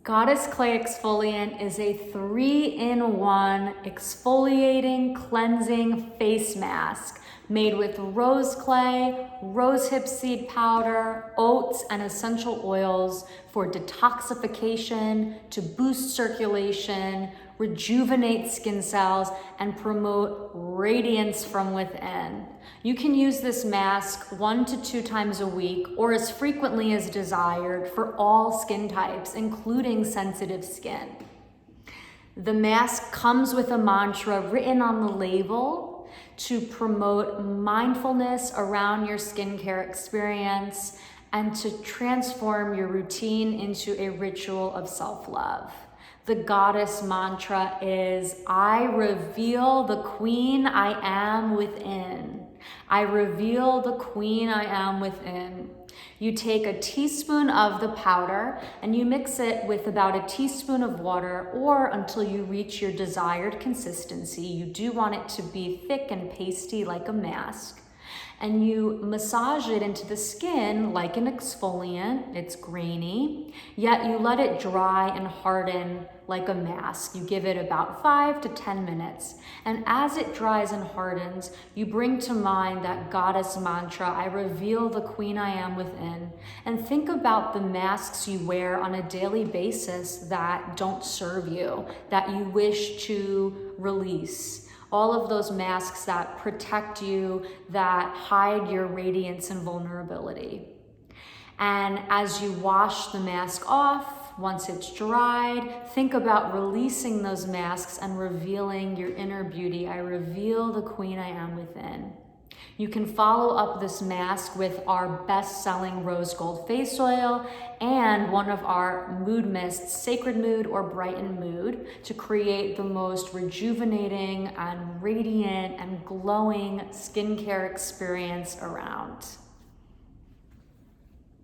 Goddess Clay Exfoliant is a 3-in-1 exfoliating, cleansing face mask made with rose clay, rosehip seed powder, oats, and essential oils for detoxification, to boost circulation, rejuvenate skin cells, and promote radiance from within. You can use this mask 1 to 2 times a week or as frequently as desired for all skin types, including sensitive skin. The mask comes with a mantra written on the label to promote mindfulness around your skincare experience and to transform your routine into a ritual of self-love. The goddess mantra is, I reveal the queen I am within. I reveal the queen I am within. You take a teaspoon of the powder and you mix it with about a teaspoon of water, or until you reach your desired consistency. You do want it to be thick and pasty like a mask. And you massage it into the skin like an exfoliant. It's grainy, yet you let it dry and harden like a mask. You give it about 5 to 10 minutes. And as it dries and hardens, you bring to mind that goddess mantra, I reveal the queen I am within. And think about the masks you wear on a daily basis that don't serve you, that you wish to release. All of those masks that protect you, that hide your radiance and vulnerability. And as you wash the mask off, once it's dried, think about releasing those masks and revealing your inner beauty. I reveal the queen I am within. You can follow up this mask with our best-selling rose gold face oil and one of our mood mists, Sacred Mood or Brighten Mood, to create the most rejuvenating and radiant and glowing skincare experience around.